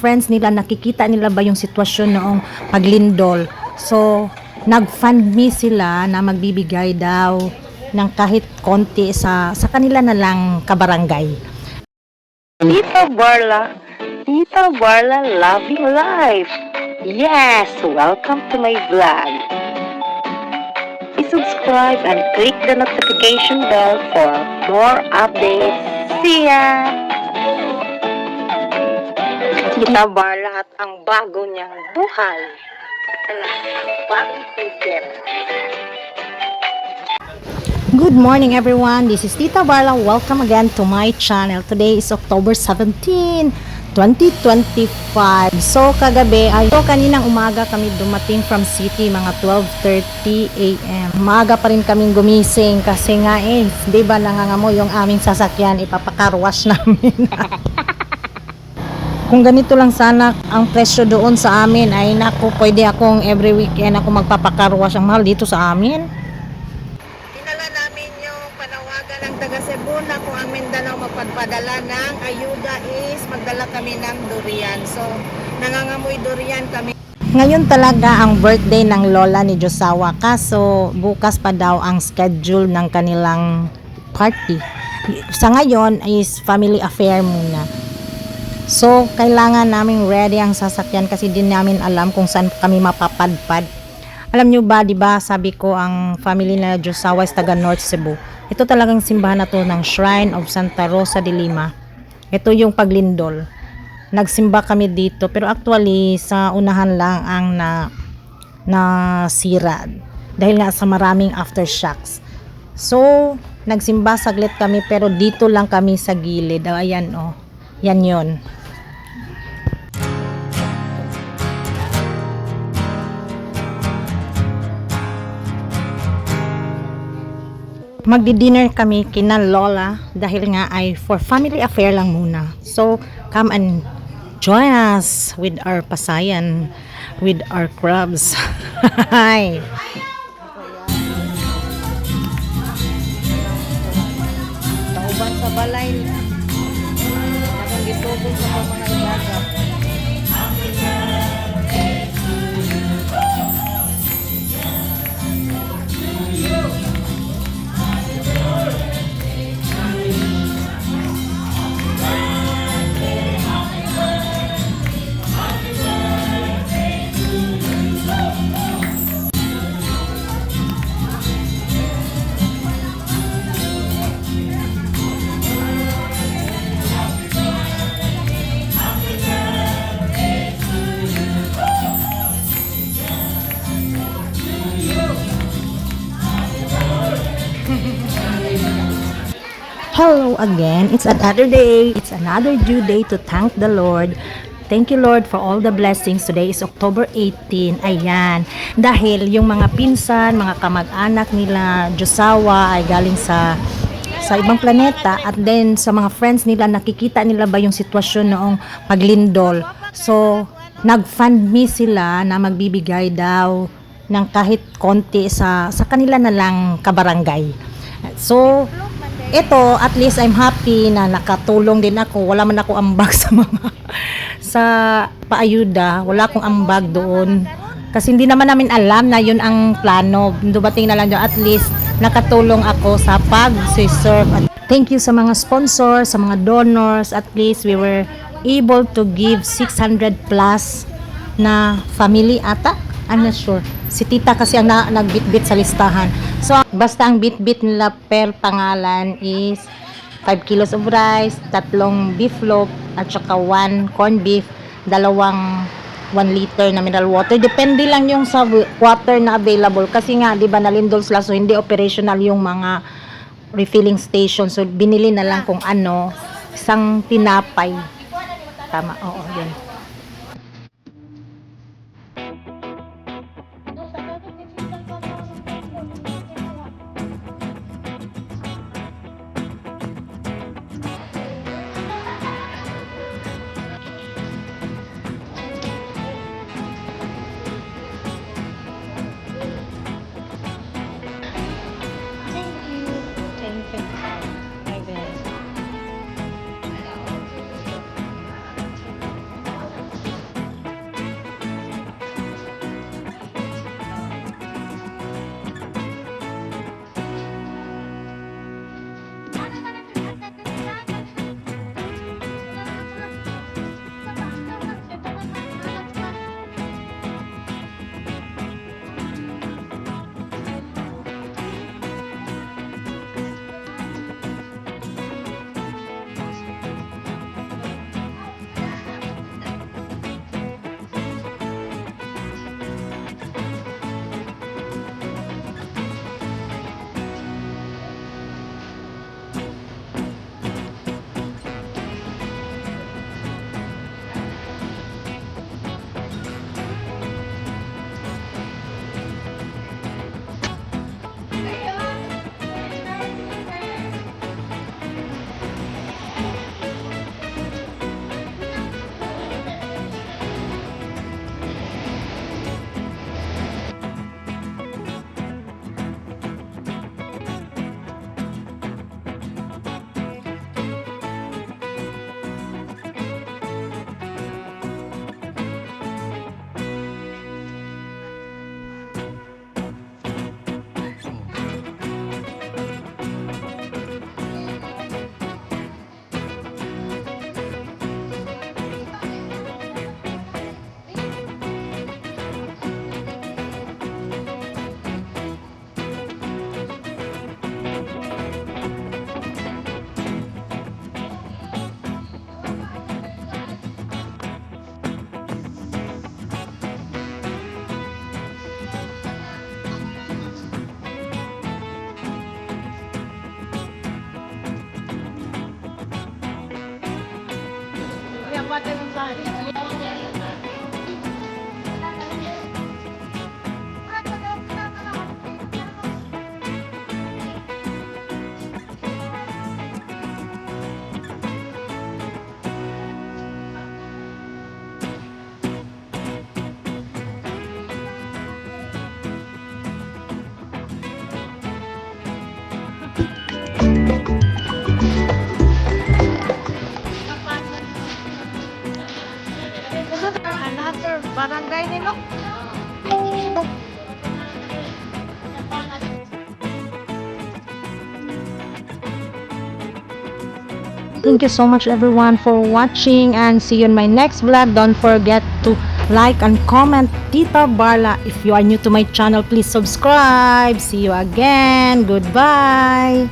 friends nila, nakikita nila ba yung sitwasyon noong paglindol. So, nag-fund me sila na magbibigay daw ng kahit konti sa kanila na lang kabarangay. Tita Barla loving life. Yes, welcome to my vlog. Subscribe and click the notification bell for more updates. See ya! Tita Barla at ang bago niyang buhay. Bagong figure. Good morning everyone, this is Tita Barla. Welcome again to my channel. Today is October 17, 2025. So kaninang umaga kami dumating from city, mga 12:30 AM. Maaga pa rin kaming gumising kasi nga di ba nangangamo yung aming sasakyan, ipapakarwash namin. Kung ganito lang sana ang presyo doon sa amin, ay naku, pwede akong every weekend ako magpapakarwash. Ang mahal dito sa amin. Dinala namin yung panawagan ng taga Cebu na kung ang Mindanao magpadala ng ayuda is magdala kami ng durian. So, nangangamoy durian kami. Ngayon talaga ang birthday ng lola ni Josawa, kaso bukas pa daw ang schedule ng kanilang party. Sa ngayon is family affair muna. So, kailangan naming ready ang sasakyan kasi din namin alam kung saan kami mapapadpad. Alam nyo ba, di ba, sabi ko ang family na Josawa is taga North Cebu. Ito talagang simbahan na to ng Shrine of Santa Rosa de Lima. Ito yung paglindol. Nagsimba kami dito pero actually sa unahan lang ang nasira dahil nga sa maraming aftershocks. So, nagsimba saglit kami pero dito lang kami sa gilid. Ayan yan yon. Magdi-dinner kami kina Lola dahil nga ay for family affair lang muna. So, come and join us with our pasayan, with our crabs. Hi! Tauban sa balay. Nakang gitubog sa mga ilaga. Hello again, it's another day, it's another due day to thank the Lord. Thank you Lord for all the blessings. Today is October 18, ayan. Dahil yung mga pinsan, mga kamag-anak nila Josawa ay galing sa ibang planeta, at then sa mga friends nila, nakikita nila ba yung sitwasyon noong paglindol. So, nag-fund me sila na magbibigay daw ng kahit konti sa kanila na lang kabarangay. So, ito, at least I'm happy na nakatulong din ako. Wala man ako ambag sa paayuda. Wala akong ambag doon. Kasi hindi naman namin alam na yun ang plano. Dumating na lang doon. At least nakatulong ako sa pag-serve. Thank you sa mga sponsors, sa mga donors. At least we were able to give 600 plus na family ata. I'm not sure. Si tita kasi ang nagbitbit sa listahan. So, basta ang bitbit nila per pangalan is 5 kilos of rice, 3 beef loaf, at saka 1 corned beef, 2 1 liter na mineral water. Depende lang yung sa water na available. Kasi nga, di ba, nalindol sila, so hindi operational yung mga refilling station. So, binili na lang kung ano, isang tinapay. Tama, oo, yun. Thank you so much everyone for watching and see you in my next vlog. Don't forget to like and comment Tita Barla. If you are new to my channel, please subscribe. See you again. Goodbye.